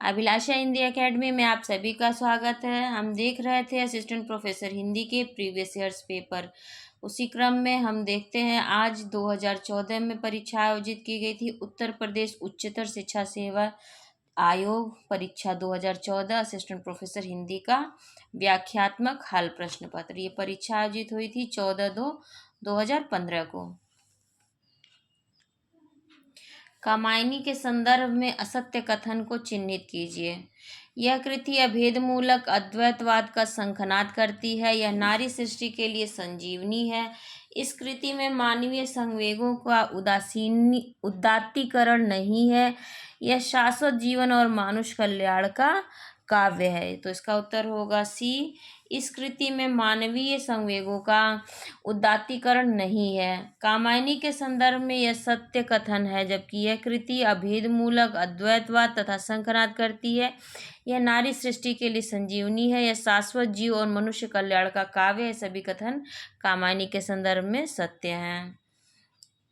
अभिलाषा Hindi academy में आप सभी का स्वागत है। हम देख रहे थे असिस्टेंट प्रोफेसर हिंदी के प्रीवियस ईयर्स पेपर। उसी क्रम में हम देखते हैं आज 2014 में परीक्षा आयोजित की गई थी। उत्तर प्रदेश उच्चतर शिक्षा सेवा आयोग परीक्षा 2014 असिस्टेंट प्रोफेसर हिंदी का व्याख्यात्मक हल प्रश्न पत्र। ये परीक्षा आयोजित हुई थी 14/2/2015 को। कामायनी के संदर्भ में असत्य कथन को चिन्हित कीजिए। यह कृति अभेदमूलक अद्वैतवाद का शंखनाद करती है। यह नारी सृष्टि के लिए संजीवनी है। इस कृति में मानवीय संवेगों का उदात्तीकरण नहीं है। यह शाश्वत जीवन और मानुष कल्याण का काव्य है। तो इसका उत्तर होगा सी। इस कृति में मानवीय संवेगों का उदात्तीकरण नहीं है। कामायनी के संदर्भ में यह सत्य कथन है, जबकि यह कृति अभेदमूलक अद्वैतवाद तथा शंखनाद करती है। यह नारी सृष्टि के लिए संजीवनी है। यह शाश्वत जीव और मनुष्य कल्याण का काव्य है। सभी कथन कामायनी के संदर्भ में सत्य हैं।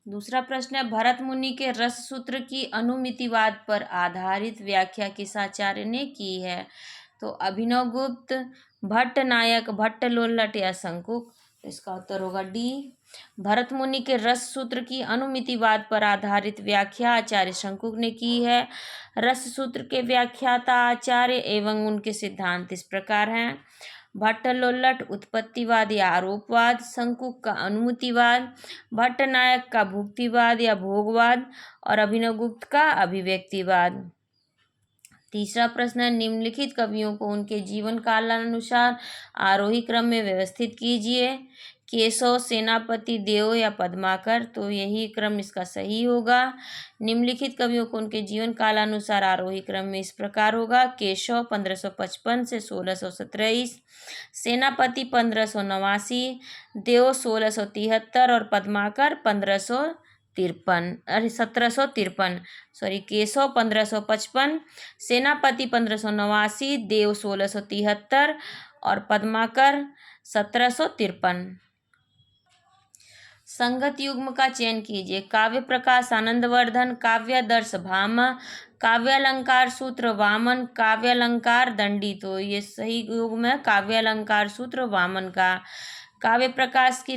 दूसरा प्रश्न है, भरत मुनि के रस सूत्र की अनुमितिवाद पर आधारित व्याख्या किस आचार्य ने की है? तो अभिनवगुप्त, भट्टनायक, भट्टलोल्लट या शंकुक। तो इसका उत्तर होगा डी। भरत मुनि के रस सूत्र की अनुमितिवाद पर आधारित व्याख्या आचार्य शंकुक ने की है। रस सूत्र के व्याख्याता आचार्य एवं उनके सिद्धांत इस प्रकार हैं। भट्टलोल्लट उत्पत्तिवाद या आरोपवाद, शंकुक का अनुमितिवाद, भट्टनायक का भुक्तिवाद या भोगवाद और अभिनवगुप्त का अभिव्यक्तिवाद। तीसरा प्रश्न है, निम्नलिखित कवियों को उनके जीवन कालानुसार आरोही क्रम में व्यवस्थित कीजिए। केशव, सेनापति, देव या पद्माकर। तो यही क्रम इसका सही होगा। निम्नलिखित कवियों को उनके जीवन कालानुसार आरोही क्रम में इस प्रकार होगा। केशव 1555 से 1627, सेनापति 1589, देव 1673 और पद्माकर 1753। केशव 1555, सेनापति 1589, देव 1673 और पद्माकर 1753। संगत युग्म का चयन कीजिए। काव्य प्रकाश आनंदवर्धन, काव्यादर्श भामा, काव्यालंकार सूत्र वामन, काव्यालंकार दंडी। तो ये सही युग्म है काव्यालंकार सूत्र वामन का। काव्य प्रकाश की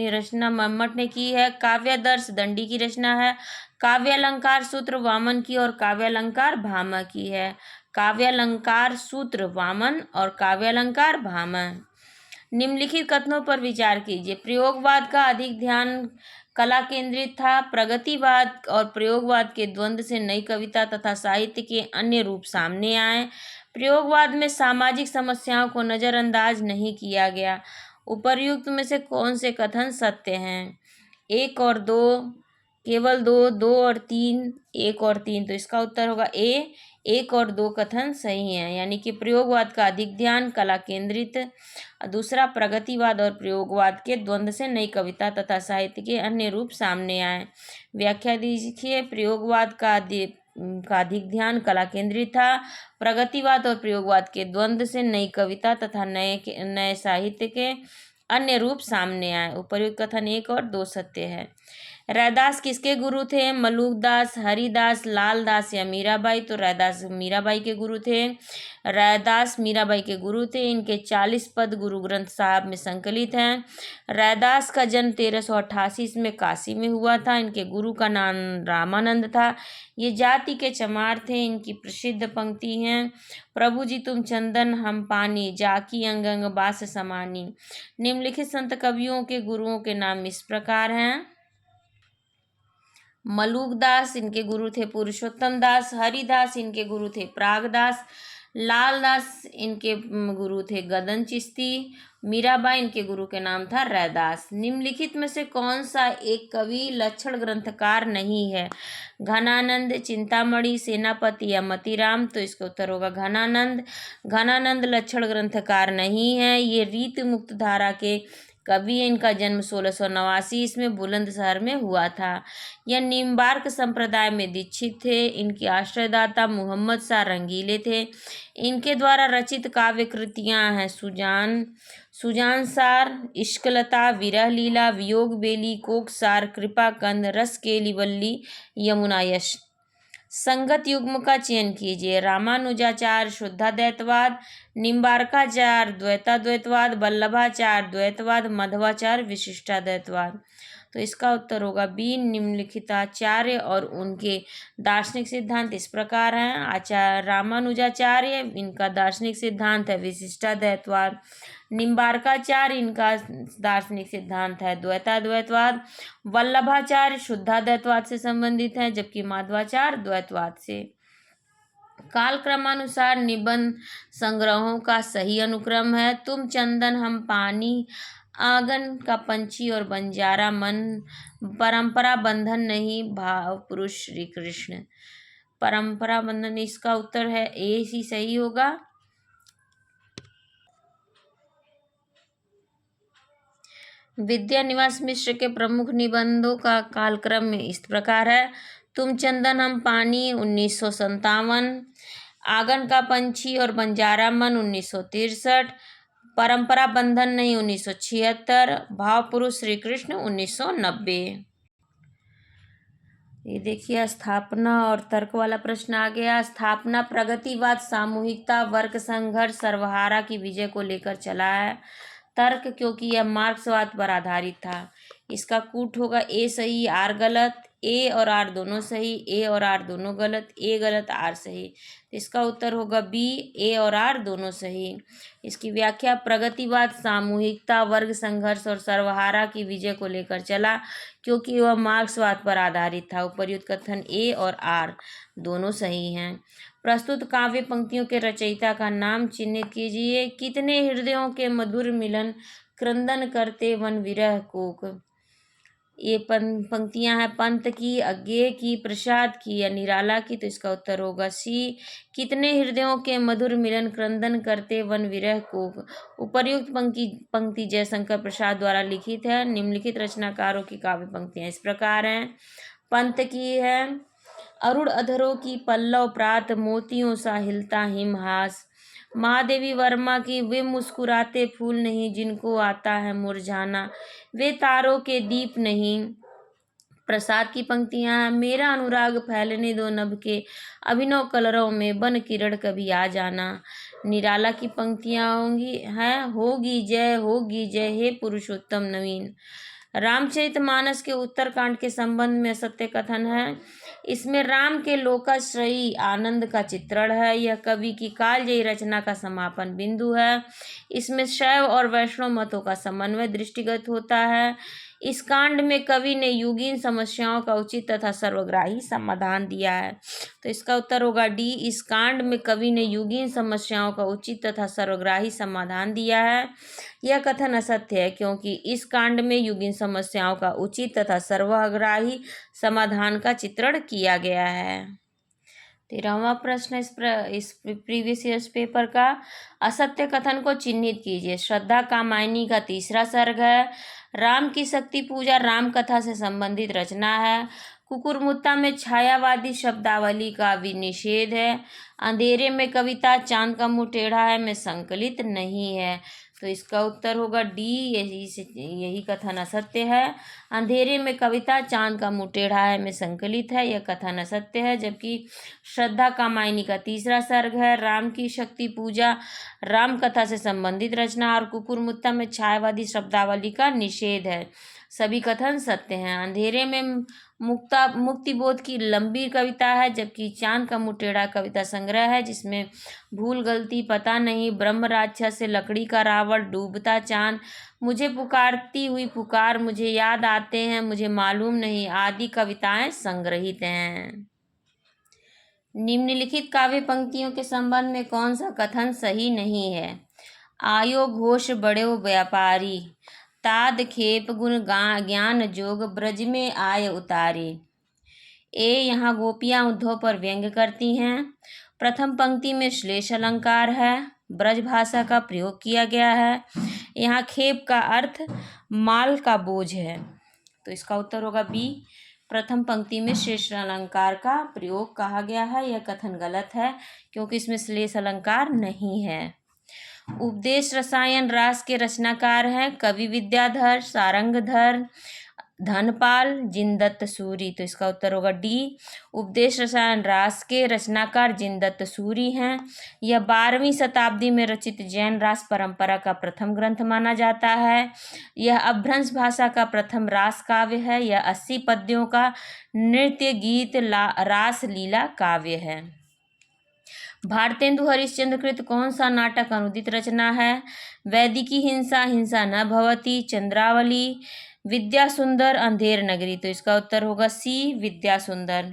रचना मम्मट ने की है। काव्यादर्श दंडी की रचना है। काव्यालंकार सूत्र वामन की और काव्यालंकार भामा की है। काव्यालंकार सूत्र वामन और काव्यालंकार भामा। निम्नलिखित कथनों पर विचार कीजिए। प्रयोगवाद का अधिक ध्यान कला केंद्रित था। प्रगतिवाद और प्रयोगवाद के द्वंद्व से नई कविता तथा साहित्य के अन्य रूप सामने आए। प्रयोगवाद में सामाजिक समस्याओं को नज़रअंदाज नहीं किया गया। उपर्युक्त में से कौन से कथन सत्य हैं? 1 और 2, केवल 2, 2 और 3, 1 और 3। तो इसका उत्तर होगा ए। 1 और 2 कथन सही हैं, यानी कि प्रयोगवाद का अधिक ध्यान कला केंद्रित। दूसरा, प्रगतिवाद और प्रयोगवाद के द्वंद्व से नई कविता तथा साहित्य के अन्य रूप सामने आए। व्याख्या दीजिए। प्रयोगवाद का अधिक ध्यान कला केंद्रित था। प्रगतिवाद और प्रयोगवाद के द्वंद्व से नई कविता तथा नए साहित्य के अन्य रूप सामने आए। उपर्युक्त कथन 1 और 2 सत्य है। रैदास किसके गुरु थे? मलुकदास, हरिदास, लालदास या मीराबाई। तो रैदास मीराबाई के गुरु थे। रैदास मीराबाई के गुरु थे। इनके 40 पद गुरु ग्रंथ साहब में संकलित हैं। रैदास का जन्म 1388 में काशी में हुआ था। इनके गुरु का नाम रामानंद था। ये जाति के चमार थे। इनकी प्रसिद्ध पंक्ति हैं, प्रभु जी तुम चंदन हम पानी, जाकी अंग अंग बास समानी। निम्नलिखित संत कवियों के गुरुओं के नाम इस प्रकार हैं। मलुकदास, इनके गुरु थे पुरुषोत्तम दास। हरिदास, इनके गुरु थे प्रागदास। लालदास, इनके गुरु थे गदन चिश्ती। मीराबाई, इनके गुरु के नाम था रैदास। निम्नलिखित में से कौन सा एक कवि लक्षण ग्रंथकार नहीं है? घनानंद, चिंतामणि, सेनापति या मतीराम। तो इसका उत्तर होगा घनानंद। घनानंद लक्षण ग्रंथकार नहीं है। ये रीत मुक्त धारा के कवि। इनका जन्म 1689 इसमें बुलंदशहर में हुआ था। यह निम्बार्क संप्रदाय में दीक्षित थे। इनके आश्रयदाता मोहम्मद शाह रंगीले थे। इनके द्वारा रचित काव्य कृतियाँ हैं सुजानसार, इश्कलता, विरह लीला, वियोग बेली, कोकसार, कृपाकंद, रसकेली वल्ली, यमुना यश। संगत युग्म का चयन कीजिए। रामानुजाचार्य शुद्धाद्वैतवाद, निम्बार्काचार्य द्वैताद्वैतवाद, वल्लभाचार्य द्वैतवाद, मध्वाचार्य विशिष्टाद्वैतवाद। तो इसका उत्तर होगा बी, निम्नलिखित आचार्य और उनके दार्शनिक सिद्धांत इस प्रकार हैं। आचार्य रामानुजाचार्य, इनका दार्शनिक सिद्धांत है विशिष्टाद्वैतवाद। निम्बार्काचार्य, इनका दार्शनिक सिद्धांत है द्वैताद्वैतवाद। वल्लभाचार्य शुद्धाद्वैतवाद से संबंधित हैं, जबकि माधवाचार्य द्वैतवाद से। कालक्रमानुसार निबंध संग्रहों का सही अनुक्रम है। तुम चंदन हम पानी, आंगन का पंछी और बंजारा मन, परंपरा बंधन नहीं, भाव पुरुष श्री कृष्ण। परंपरा बंधन, इसका उत्तर है ए ही सही होगा। विद्यानिवास मिश्र के प्रमुख निबंधों का कालक्रम इस प्रकार है। तुम चंदन हम पानी 1957, आंगन का पंछी और बंजारा मन 1963, परंपरा बंधन नहीं 1976, भाव पुरुष श्री कृष्ण 1990। ये देखिए स्थापना और तर्क वाला प्रश्न आ गया। स्थापना प्रगतिवाद, सामूहिकता, वर्ग संघर्ष, सर्वहारा की विजय को लेकर चला है। तर्क, क्योंकि यह मार्क्सवाद पर आधारित था। इसका कूट होगा ए सही आर गलत, ए और आर दोनों सही, ए और आर दोनों गलत, ए गलत आर सही। तो इसका उत्तर होगा बी, ए और आर दोनों सही। इसकी व्याख्या, प्रगतिवाद सामूहिकता, वर्ग संघर्ष और सर्वहारा की विजय को लेकर चला क्योंकि वह मार्क्सवाद पर आधारित था। उपर्युक्त कथन ए और आर दोनों सही हैं। प्रस्तुत काव्य पंक्तियों के रचयिता का नाम चिन्हित कीजिए। कितने हृदयों के मधुर मिलन, क्रंदन करते वन विरह कोक। ये पंक्तियां हैं पंत की, अज्ञेय की, प्रसाद की या निराला की। तो इसका उत्तर होगा सी, कितने हृदयों के मधुर मिलन, क्रंदन करते वन विरह कोक। उपर्युक्त पंक्ति जयशंकर प्रसाद द्वारा लिखित है। निम्नलिखित रचनाकारों की काव्य पंक्तियां इस प्रकार हैं। पंत की है, अरुण अधरों की पल्लव प्रात, मोतियों सा हिलता हिमहास। महादेवी वर्मा की, वे मुस्कुराते फूल नहीं जिनको आता है मुरझाना, वे तारों के दीप नहीं। प्रसाद की पंक्तियां हैं, मेरा अनुराग फैलने दो नभ के, अभिनव कलरों में बन किरण कभी आ जाना। निराला की पंक्तियां होगी जय हे पुरुषोत्तम नवीन। रामचरितमानस के उत्तरकांड के संबंध में सत्य कथन है। इसमें राम के लोकाश्रयी आनंद का चित्रण है। यह कवि की कालजयी रचना का समापन बिंदु है। इसमें शैव और वैष्णव मतों का समन्वय दृष्टिगत होता है। इस कांड में कवि ने युगीन समस्याओं का उचित तथा सर्वग्राही समाधान दिया है। तो इसका उत्तर होगा डी, इस कांड में कवि ने युगीन समस्याओं का उचित तथा सर्वग्राही समाधान दिया है। यह कथन असत्य है क्योंकि इस कांड में युगीन समस्याओं का उचित तथा सर्वग्राही समाधान का चित्रण किया गया है। 13वां प्रश्न इस प्रीवियस ईयर्स पेपर का, असत्य कथन को चिन्हित कीजिए। श्रद्धा कामायनी का तीसरा सर्ग है। राम की शक्ति पूजा राम कथा से संबंधित रचना है। कुकुरमुत्ता में छायावादी शब्दावली का विनिषेध है। अंधेरे में कविता चांद का मुंह टेढ़ा है में संकलित नहीं है। तो इसका उत्तर होगा डी, यही कथन असत्य है। अंधेरे में कविता चांद का मुंह टेढ़ा है में संकलित है, यह कथन असत्य है। जबकि श्रद्धा कामायनी का तीसरा सर्ग है। राम की शक्ति पूजा राम कथा से संबंधित रचना और कुकुरमुत्ता में छायावादी शब्दावली का निषेध है, सभी कथन सत्य हैं। अंधेरे में मुक्तिबोध की लंबी कविता है, जबकि चांद का मुंह टेढ़ा कविता संग्रह है जिसमें भूल गलती पता नहीं, ब्रह्म राक्षस से लकड़ी का रावण, डूबता चांद, मुझे पुकारती हुई पुकार, मुझे याद आते हैं, मुझे मालूम नहीं आदि कविताएं संग्रहित हैं। निम्नलिखित काव्य पंक्तियों के संबंध में कौन सा कथन सही नहीं है। आयो घोष बड़ो व्यापारी, ताद खेप गुण ज्ञान जोग, ब्रज में आय उतारे। ए, यहाँ गोपियाँ उद्धव पर व्यंग करती हैं। प्रथम पंक्ति में श्लेष अलंकार है, ब्रज भाषा का प्रयोग किया गया है। यहाँ खेप का अर्थ माल का बोझ है। तो इसका उत्तर होगा बी, प्रथम पंक्ति में श्लेष अलंकार का प्रयोग कहा गया है। यह कथन गलत है क्योंकि इसमें श्लेष अलंकार नहीं है। उपदेश रसायन रास के रचनाकार हैं कवि विद्याधर, सारंगधर, धनपाल, जिनदत्त सूरी। तो इसका उत्तर होगा डी। उपदेश रसायन रास के रचनाकार जिनदत्त सूरी हैं। यह 12वीं शताब्दी में रचित जैन रास परंपरा का प्रथम ग्रंथ माना जाता है। यह अपभ्रंश भाषा का प्रथम रास काव्य है। यह 80 पद्यों का नृत्य गीत रास लीला काव्य है। भारतेंदु हरिश्चंद्र कृत कौन सा नाटक अनुदित रचना है? वैदिकी हिंसा, हिंसा न भवती, चंद्रावली, विद्या सुंदर, अंधेर नगरी। तो इसका उत्तर होगा सी, विद्या सुंदर।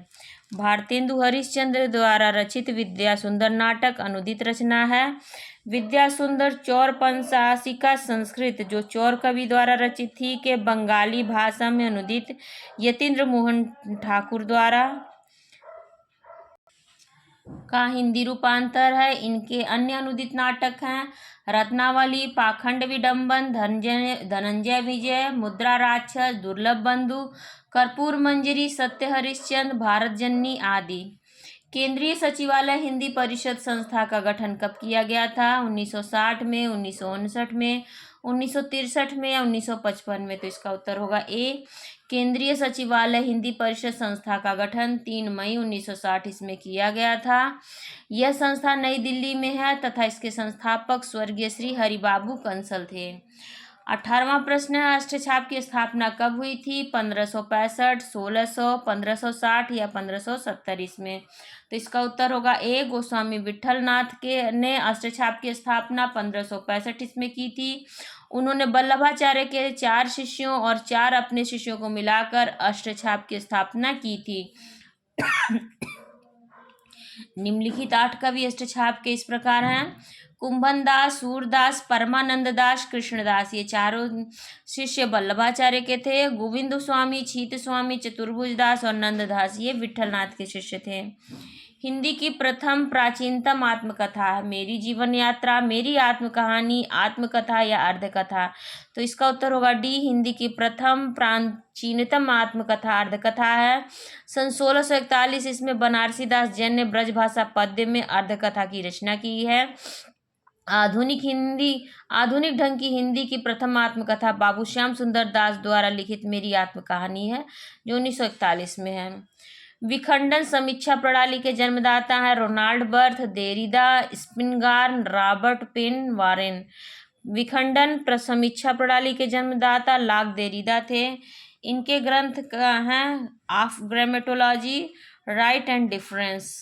भारतेंदु हरिश्चंद्र द्वारा रचित विद्या सुंदर नाटक अनुदित रचना है। विद्या सुंदर चौर पंचाशिका संस्कृत जो चौर कवि द्वारा रचित थी के बंगाली भाषा में अनुदित यतीन्द्र मोहन ठाकुर द्वारा का हिंदी रूपांतर है। इनके अन्य अनुदित नाटक हैं रत्नावली, पाखंड विडंबन, धनंजय विजय, मुद्रा राक्षस, दुर्लभ बंधु, कर्पूर मंजरी, सत्य हरिश्चंद्र, भारत जननी आदि। केंद्रीय सचिवालय हिंदी परिषद संस्था का गठन कब किया गया था? 1960 में, 1959 में, 1963 में या 1955 में। तो इसका उत्तर होगा ए। केंद्रीय सचिवालय हिंदी परिषद संस्था का गठन 3 मई 1960 ईस्वी में किया गया था। यह संस्था नई दिल्ली में है तथा इसके संस्थापक स्वर्गीय श्री हरिबाबू कंसल थे। 18वां प्रश्न है अष्टछाप की स्थापना कब हुई थी? 1565, 1600, 1560 या 1570 ईस्वी। तो इसका उत्तर होगा ए। गोस्वामी विठलनाथ ने अष्टछाप की स्थापना 1565 ईस्वी में की थी। उन्होंने वल्लभाचार्य के 4 शिष्यों और 4 अपने शिष्यों को मिलाकर अष्टछाप की स्थापना की थी। निम्नलिखित 8 कवि अष्टछाप के इस प्रकार हैं। कुंभन दास, सूरदास, परमानंद दास, कृष्णदास। ये चारों शिष्य वल्लभाचार्य के थे। गोविंद स्वामी, छीत स्वामी, चतुर्भुज दास और नंददास ये विठलनाथ के शिष्य थे। हिंदी की प्रथम प्राचीनतम आत्मकथा है मेरी जीवन यात्रा, मेरी आत्मकहानी, आत्मकथा या अर्धकथा। तो इसका उत्तर होगा डी। हिंदी की प्रथम प्राचीनतम आत्मकथा अर्धकथा है। सन 1641 इसमें बनारसी दास जैन ने ब्रजभाषा पद्य में अर्धकथा की रचना की है। आधुनिक ढंग की हिंदी की प्रथम आत्मकथा बाबू श्याम सुंदर दास द्वारा लिखित मेरी आत्मकहानी है जो 1941 में है। विखंडन समीक्षा प्रणाली के जन्मदाता है रोनाल्ड बर्थ, देरिदा, स्पिनगार, रॉबर्ट पेन, वारेन। विखंडन समीक्षा प्रणाली के जन्मदाता लाक देरिदा थे। इनके ग्रंथ हैं of grammatology, right and difference.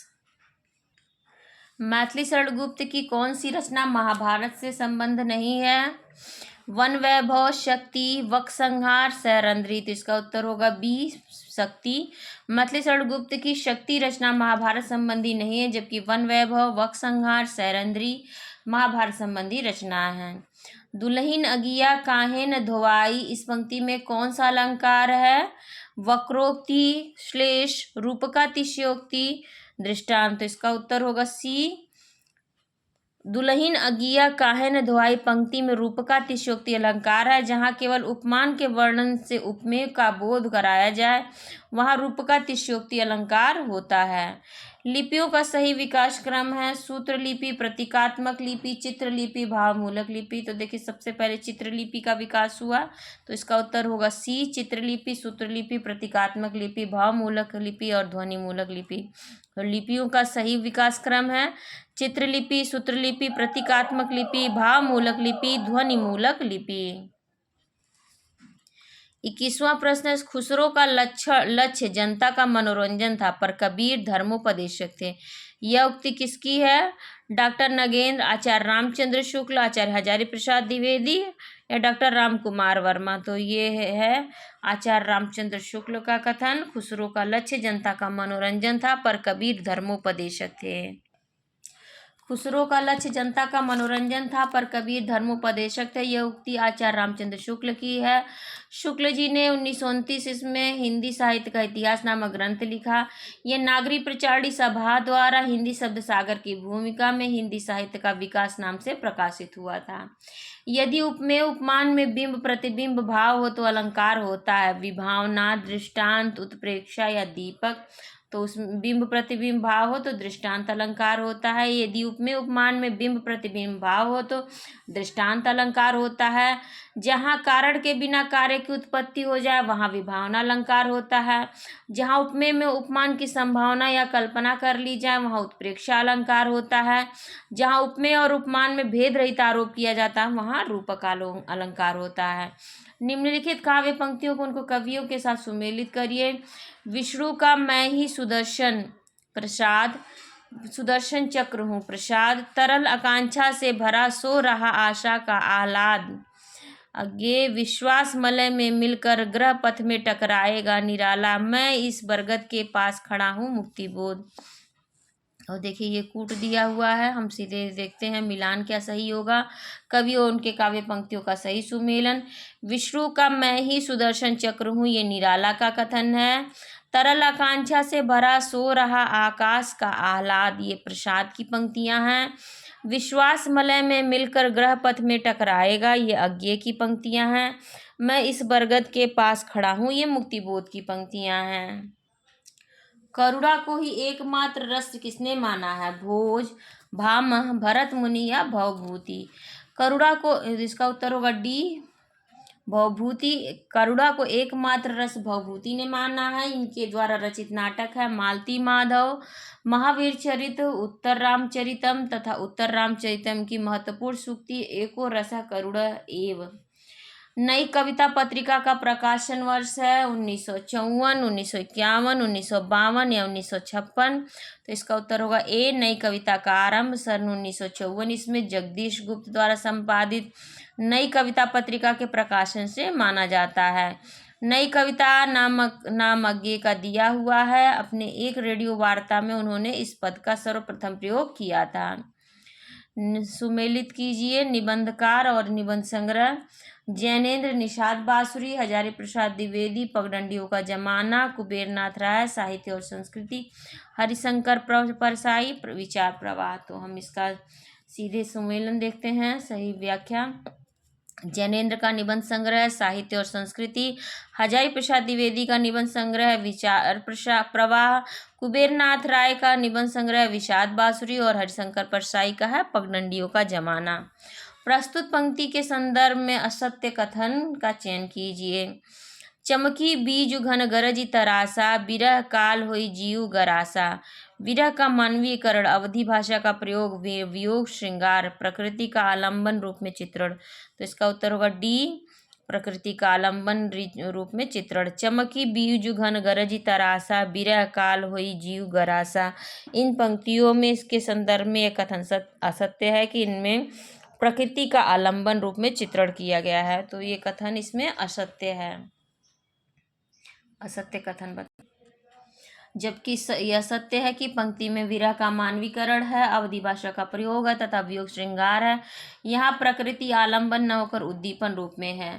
Maithili Sharan Gupt की कौन सी रचना महाभारत से संबंध नहीं है? वन वैभव, शक्ति, वक संहार, सैरंध्री। तो इसका उत्तर होगा बी, शक्ति। मैथिली शरण गुप्त की शक्ति रचना महाभारत संबंधी नहीं है, जबकि वन वैभव, वक संहार, सैरंध्री महाभारत संबंधी रचना है। दुल्हिन अगिया काहे न धोवाई इस पंक्ति में कौन सा अलंकार है? वक्रोक्ति, श्लेष, रूपकातिशयोक्ति, दृष्टांत। तो इसका उत्तर होगा सी। दुल्हिन अगिया काहे न धोवाई पंक्ति में रूपकातिशयोक्ति अलंकार है। जहाँ केवल उपमान के वर्णन से उपमेय का बोध कराया जाए वहाँ रूपकातिशयोक्ति अलंकार होता है। लिपियों का सही विकास क्रम है सूत्र लिपि, प्रतीकात्मक लिपि, चित्रलिपि, भावमूलक लिपि। तो देखिए सबसे पहले चित्रलिपि का विकास हुआ तो इसका उत्तर होगा सी, चित्रलिपि, सूत्रलिपि, प्रतीकात्मक लिपि, भावमूलक लिपि और ध्वनिमूलक लिपि। तो लिपियों का सही विकास क्रम है चित्रलिपि, सूत्रलिपि, प्रतीकात्मक लिपि, भावमूलक लिपि, ध्वनिमूलक लिपि। 21वां प्रश्न है खुसरो का लक्ष्य जनता का मनोरंजन था पर कबीर धर्मोपदेशक थे। यह उक्ति किसकी है? डॉक्टर नगेंद्र, आचार्य रामचंद्र शुक्ल, आचार्य हजारी प्रसाद द्विवेदी या डॉक्टर राम कुमार वर्मा। तो ये है आचार्य रामचंद्र शुक्ल का कथन। खुसरो का लक्ष्य जनता का मनोरंजन था पर कबीर धर्मोपदेशक थे। खुसरो का लक्ष्य जनता का मनोरंजन था पर कबीर धर्मोपदेशक थे। यह उक्ति आचार्य रामचंद्र शुक्ल की है। शुक्ल जी ने 1929 इसमें हिंदी साहित्य का इतिहास नामक ग्रंथ लिखा। यह नागरी प्रचारणी सभा द्वारा हिंदी शब्द सागर की भूमिका में हिंदी साहित्य का विकास नाम से प्रकाशित हुआ था। यदि उपमेय उपमान में बिंब प्रतिबिंब भाव हो तो अलंकार होता है। विभावना, दृष्टांत, उत्प्रेक्षा या दीपक तो उस बिंब प्रतिबिंब भाव हो तो दृष्टांत अलंकार होता है। यदि उपमेय उपमान में बिंब प्रतिबिंब भाव हो तो दृष्टांत अलंकार होता है। जहाँ कारण के बिना कार्य की उत्पत्ति हो जाए वहाँ विभावना अलंकार होता है। जहाँ उपमेय में उपमान की संभावना या कल्पना कर ली जाए वहाँ उत्प्रेक्षा अलंकार होता है। जहाँ उपमेय और उपमान में भेद रहित आरोप किया जाता है वहाँ रूपक अलंकार होता है। निम्नलिखित काव्य पंक्तियों को उनको कवियों के साथ सुमेलित करिए। विष्णु का मैं ही सुदर्शन प्रसाद, सुदर्शन चक्र हूँ प्रसाद, तरल आकांक्षा से भरा सो रहा आशा का आह्लाद, आगे विश्वास मलय में मिलकर ग्रह पथ में टकराएगा निराला, मैं इस बरगद के पास खड़ा हूँ मुक्ति बोध। और देखिए ये कूट दिया हुआ है, हम सीधे देखते हैं मिलान क्या सही होगा। कवि और उनके काव्य पंक्तियों का सही सुमेलन। विष्णु का मैं ही सुदर्शन चक्र हूँ ये निराला का कथन है। तरल आकांक्षा से भरा सो रहा आकाश का आह्लाद ये प्रसाद की पंक्तियां हैं। विश्वास मलय में मिलकर ग्रह पथ में टकराएगा ये अज्ञेय की पंक्तियां हैं। मैं इस बरगद के पास खड़ा हूँ ये मुक्तिबोध की पंक्तियां हैं। करुणा को ही एकमात्र रस किसने माना है? भोज, भामह, भरत मुनि या भवभूति। करुणा को, इसका उत्तर होगा डी भवभूति। करुणा को एकमात्र रस भवभूति ने माना है। इनके द्वारा रचित नाटक है मालती माधव, महावीर चरित, उत्तर रामचरितम तथा उत्तर रामचरितम की महत्वपूर्ण सूक्ति एको रस करुण एव। नई कविता पत्रिका का प्रकाशन वर्ष है 1954, 1951, 1952 या 1956। तो इसका उत्तर होगा ए नई कविता का आरंभ सन 1954 इसमें जगदीश गुप्त द्वारा संपादित नई कविता पत्रिका के प्रकाशन से माना जाता है। नई कविता नाम अज्ञेय का दिया हुआ है। अपने एक रेडियो वार्ता में उन्होंने इस पद का सर्वप्रथम प्रयोग किया था। सुमेलित कीजिए निबंधकार और निबंध संग्रह। जैनेन्द्र निषाद बांसुरी, हजारी प्रसाद द्विवेदी, पगडंडियों का जमाना, कुबेरनाथ राय, साहित्य और संस्कृति, हरिशंकर परसाई, विचार प्रवाह। तो हम इसका सीधे सुमेलन देखते हैं। सही व्याख्या जैनेन्द्र का निबंध संग्रह साहित्य और संस्कृति, हजारी प्रसाद द्विवेदी का निबंध संग्रह विचार प्रवाह, कुबेरनाथ राय का निबंध संग्रह विषाद बांसुरी और हरिशंकर परसाई का है पगडंडियों का जमाना। प्रस्तुत पंक्ति के संदर्भ में असत्य कथन का चयन कीजिए। चमकी बीज घन गरज तरासा, बिरह काल होई जीव गरासा। विरह का मानवीकरण, अवधि भाषा का प्रयोग, वियोग श्रृंगार, प्रकृति का आलंबन रूप में चित्रण। तो इसका उत्तर होगा डी प्रकृति का आलंबन रूप में चित्रण। चमकी बीज घन गरज तरासा, बिरह काल होई जीव गरासा। इन पंक्तियों में इसके संदर्भ में एक कथन असत्य है कि इनमें प्रकृति का आलंबन रूप में चित्रण किया गया है। तो ये कथन इसमें असत्य है, असत्य कथन बता। जबकि यह सत्य है कि पंक्ति में विरह का मानवीकरण है, अवधि भाषा का प्रयोग है तथा वियोग श्रृंगार है। यहाँ प्रकृति आलंबन न होकर उद्दीपन रूप में है।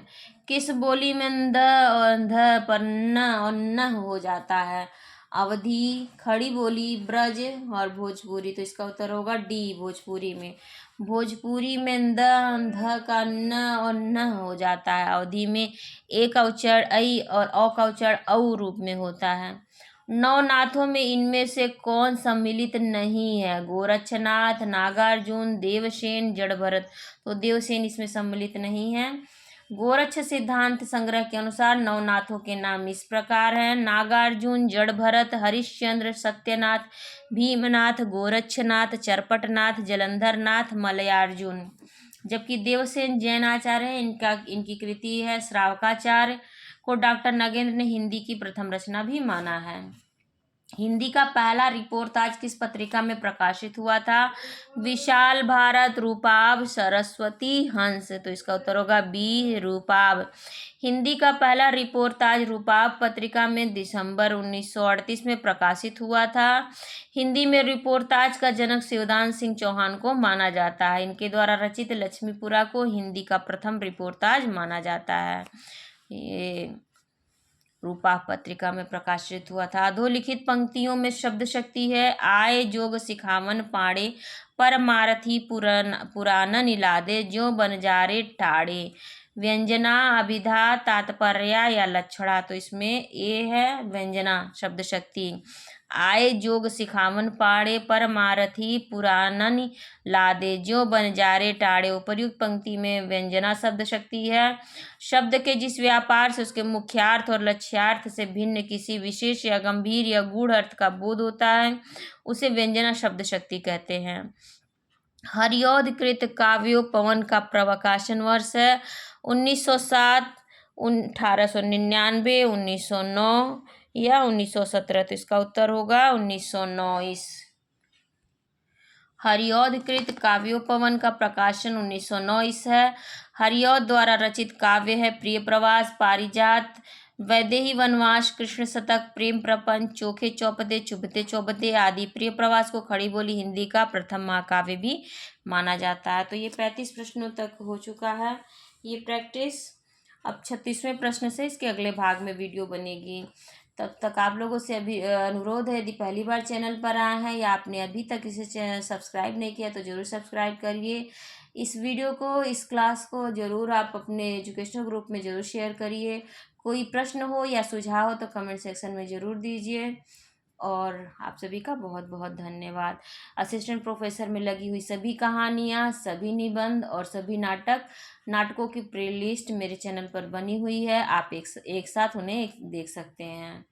किस बोली में द और ध पर न और न हो जाता है? अवधि, खड़ी बोली, ब्रज और भोजपुरी। तो इसका उत्तर होगा डी भोजपुरी में। भोजपुरी में द ध का न और न हो जाता है। अवधि में ए का उच्चारण ऐ और औ का उच्चारण औ रूप में होता है। नौ नाथों में इनमें से कौन सम्मिलित नहीं है? गोरक्षनाथ, नागार्जुन, देवसेन, जड़भरत। तो देवसेन इसमें सम्मिलित नहीं है। गोरक्ष सिद्धांत संग्रह के अनुसार नौ नाथों के नाम इस प्रकार हैं: नागार्जुन, जड़भरत, हरिश्चंद्र, सत्यनाथ, भीमनाथ, गोरक्षनाथ, चरपटनाथ, जलंधरनाथ, मलयार्जुन। जबकि देवसेन जैन आचार्य है, इनकी कृति है श्रावकाचार्य को डॉक्टर नगेंद्र ने हिंदी की प्रथम रचना भी माना है। हिंदी का पहला रिपोर्ताज किस पत्रिका में प्रकाशित हुआ था? विशाल भारत, रूपाभ, सरस्वती, हंस। तो इसका उत्तर होगा बी रूपाभ। हिंदी का पहला रिपोर्ताज रूपाभ पत्रिका में दिसंबर 1938 में प्रकाशित हुआ था। हिंदी में रिपोर्ताज का जनक शिवदान सिंह चौहान को माना जाता है। इनके द्वारा रचित लक्ष्मीपुरा को हिंदी का प्रथम रिपोर्ताज माना जाता है। ये रूपाभ पत्रिका में प्रकाशित हुआ था। अधोलिखित पंक्तियों में शब्द शक्ति है: आय जोग सिखावन पाड़े, परमारथी पुराण इलादे, जो बनजारे टाड़े। व्यंजना, अभिधा, तात्पर्य या लक्षणा। तो इसमें ए है व्यंजना शब्द शक्ति। आए जोग सिखावन पाड़े, परमारथी पुराणन लादे, जो बन जारे टाड़े। उपर्युक्त पंक्ति में व्यंजना शब्द शक्ति है। शब्द के जिस व्यापार से उसके मुख्यार्थ और लक्ष्यार्थ से भिन्न किसी विशेष या गंभीर या गूढ़ अर्थ का बोध होता है, उसे व्यंजना शब्द शक्ति कहते हैं। हरिऔध कृत काव्योपवन का प्रकाशन वर्ष है 1907, 1899, 1909 या 1917। तो इसका उत्तर होगा 1909। हरिऔध कृत काव्योपवन का प्रकाशन 1909 है। हरिऔध द्वारा रचित काव्य है प्रिय प्रवास, पारिजात, वैदेही वनवास, कृष्ण शतक, प्रेम प्रपंच, चोखे चौपदे, चुभते चौबते आदि। प्रिय प्रवास को खड़ी बोली हिंदी का प्रथम महाकाव्य भी माना जाता है। तो ये 35 प्रश्नों तक हो चुका है ये प्रैक्टिस। अब 36वें प्रश्न से इसके अगले भाग में वीडियो बनेगी। तब तक आप लोगों से अभी अनुरोध है, यदि पहली बार चैनल पर आए हैं या आपने अभी तक इसे सब्सक्राइब नहीं किया तो ज़रूर सब्सक्राइब करिए। इस वीडियो को, इस क्लास को ज़रूर आप अपने एजुकेशनल ग्रुप में ज़रूर शेयर करिए। कोई प्रश्न हो या सुझाव हो तो कमेंट सेक्शन में ज़रूर दीजिए। और आप सभी का बहुत बहुत धन्यवाद। असिस्टेंट प्रोफेसर में लगी हुई सभी कहानियाँ, सभी निबंध और सभी नाटकों की प्लेलिस्ट मेरे चैनल पर बनी हुई है। आप एक साथ उन्हें देख सकते हैं।